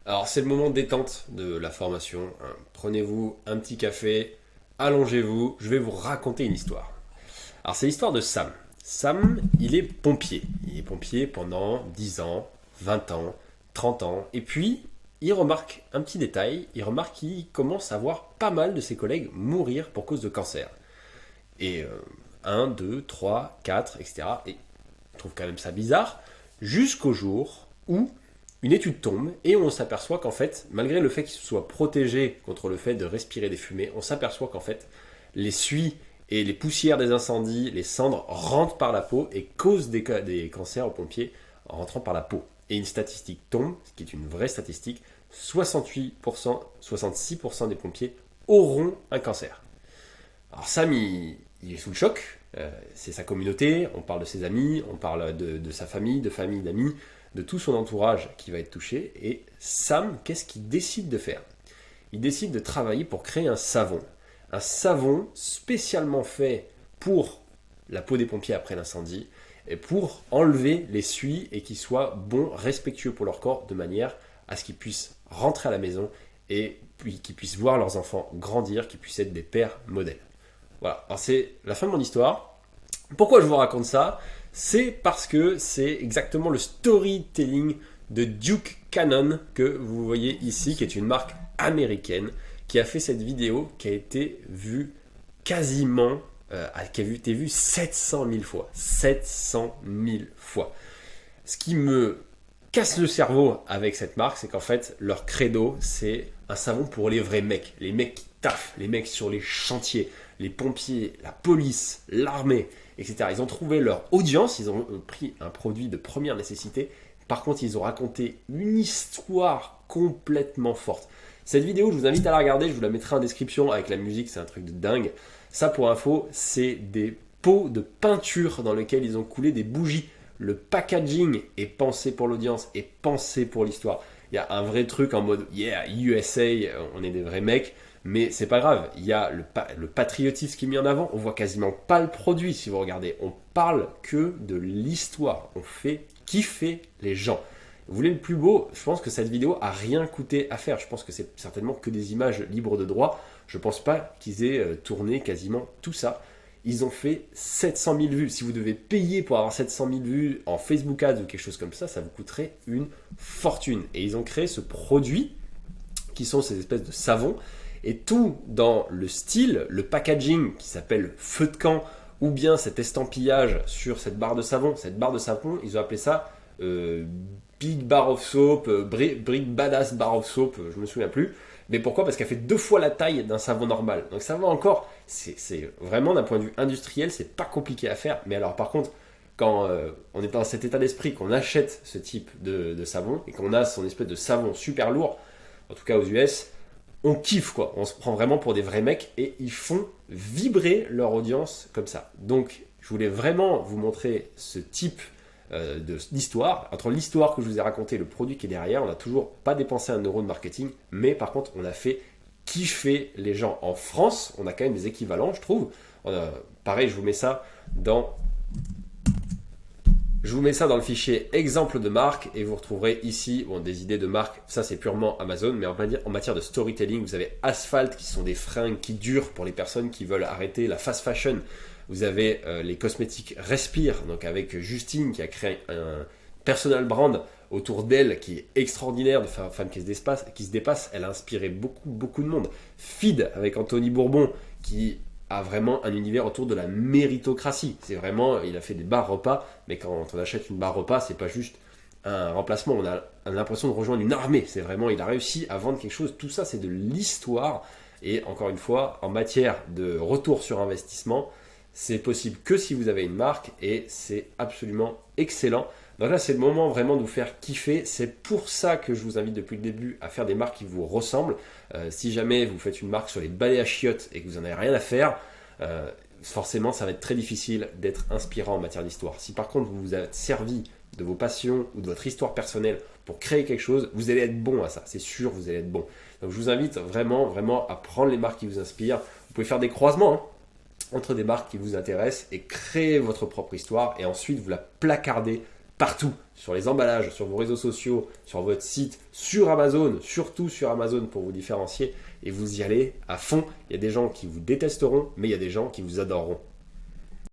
Alors c'est le moment de détente de la formation, hein. Prenez-vous un petit café, allongez-vous, je vais vous raconter une histoire. Alors c'est l'histoire de Sam. Sam, il est pompier. Il est pompier pendant 10 ans, 20 ans, 30 ans. Et puis, il remarque un petit détail, il remarque qu'il commence à voir pas mal de ses collègues mourir pour cause de cancer. Et 1, 2, 3, 4, etc. Et il trouve quand même ça bizarre, jusqu'au jour où une étude tombe et on s'aperçoit qu'en fait, malgré le fait qu'il se soit protégé contre le fait de respirer des fumées, on s'aperçoit qu'en fait, les suies et les poussières des incendies, les cendres rentrent par la peau et causent des cancers aux pompiers en rentrant par la peau. Et une statistique tombe, ce qui est une vraie statistique, 68%, 66% des pompiers auront un cancer. Alors Sam, il est sous le choc, c'est sa communauté, on parle de ses amis, on parle de sa famille, d'amis, de tout son entourage qui va être touché. Et Sam, qu'est-ce qu'il décide de faire? Il décide de travailler pour créer un savon spécialement fait pour la peau des pompiers après l'incendie, et pour enlever les suies et qui soit bon, respectueux pour leur corps, de manière à ce qu'ils puissent rentrer à la maison et puis qu'ils puissent voir leurs enfants grandir, qu'ils puissent être des pères modèles. Voilà, alors c'est la fin de mon histoire. Pourquoi je vous raconte ça? C'est parce que c'est exactement le storytelling de Duke Cannon que vous voyez ici, qui est une marque américaine, qui a fait cette vidéo qui a été vue quasiment, qui a été vue 700 000 fois. 700 000 fois. Ce qui me casse le cerveau avec cette marque, c'est qu'en fait, leur credo, c'est un savon pour les vrais mecs. Les mecs qui taffent, les mecs sur les chantiers, les pompiers, la police, l'armée, etc. Ils ont trouvé leur audience, ils ont pris un produit de première nécessité. Par contre, ils ont raconté une histoire complètement forte. Cette vidéo, je vous invite à la regarder, je vous la mettrai en description avec la musique, c'est un truc de dingue. Ça, pour info, c'est des pots de peinture dans lesquels ils ont coulé des bougies. Le packaging est pensé pour l'audience, est pensé pour l'histoire. Il y a un vrai truc en mode yeah, USA, on est des vrais mecs, mais c'est pas grave. Il y a le patriotisme qui est mis en avant. On voit quasiment pas le produit si vous regardez. On parle que de l'histoire. On fait kiffer les gens. Vous voulez le plus beau? Je pense que cette vidéo a rien coûté à faire. Je pense que c'est certainement que des images libres de droit. Je pense pas qu'ils aient tourné quasiment tout ça. Ils ont fait 700 000 vues. Si vous devez payer pour avoir 700 000 vues en Facebook Ads ou quelque chose comme ça vous coûterait une fortune. Et ils ont créé ce produit qui sont ces espèces de savons. Et tout dans le style, le packaging qui s'appelle feu de camp, ou bien cet estampillage sur cette barre de savon. Cette barre de savon, ils ont appelé ça Big Bar of Soap, Brick Badass Bar of Soap, je me souviens plus. Mais pourquoi? Parce qu'elle fait 2 fois la taille d'un savon normal. Donc ça va encore, c'est vraiment d'un point de vue industriel, c'est pas compliqué à faire. Mais alors par contre, quand on est dans cet état d'esprit, qu'on achète ce type de savon, et qu'on a son espèce de savon super lourd, en tout cas aux US, on kiffe quoi. On se prend vraiment pour des vrais mecs, et ils font vibrer leur audience comme ça. Donc je voulais vraiment vous montrer ce type d'histoire. Entre l'histoire que je vous ai racontée et le produit qui est derrière, on n'a toujours pas dépensé un euro de marketing, mais par contre on a fait kiffer les gens. En France, on a quand même des équivalents, je trouve. Pareil, je vous mets ça dans le fichier exemple de marque, et vous retrouverez ici des idées de marque. Ça c'est purement Amazon, mais en matière de storytelling, vous avez Asphalt qui sont des fringues qui durent pour les personnes qui veulent arrêter la fast fashion. Vous avez les cosmétiques Respire, donc avec Justine qui a créé un personal brand autour d'elle qui est extraordinaire, de femme qui se dépasse. Elle a inspiré beaucoup de monde. Feed avec Anthony Bourbon qui a vraiment un univers autour de la méritocratie. C'est vraiment, il a fait des bars repas, mais quand on achète une barre repas, c'est pas juste un remplacement. On a l'impression de rejoindre une armée. C'est vraiment, il a réussi à vendre quelque chose. Tout ça, c'est de l'histoire. Et encore une fois, en matière de retour sur investissement, c'est possible que si vous avez une marque, et c'est absolument excellent. Donc là, c'est le moment vraiment de vous faire kiffer. C'est pour ça que je vous invite depuis le début à faire des marques qui vous ressemblent. Si jamais vous faites une marque sur les balais à chiottes et que vous n'en avez rien à faire, forcément, ça va être très difficile d'être inspirant en matière d'histoire. Si par contre, vous vous êtes servi de vos passions ou de votre histoire personnelle pour créer quelque chose, vous allez être bon à ça. C'est sûr, vous allez être bon. Donc je vous invite vraiment à prendre les marques qui vous inspirent. Vous pouvez faire des croisements, hein, entre des marques qui vous intéressent et créer votre propre histoire, et ensuite vous la placardez partout, sur les emballages, sur vos réseaux sociaux, sur votre site, sur Amazon, surtout sur Amazon pour vous différencier, et vous y allez à fond. Il y a des gens qui vous détesteront, mais il y a des gens qui vous adoreront.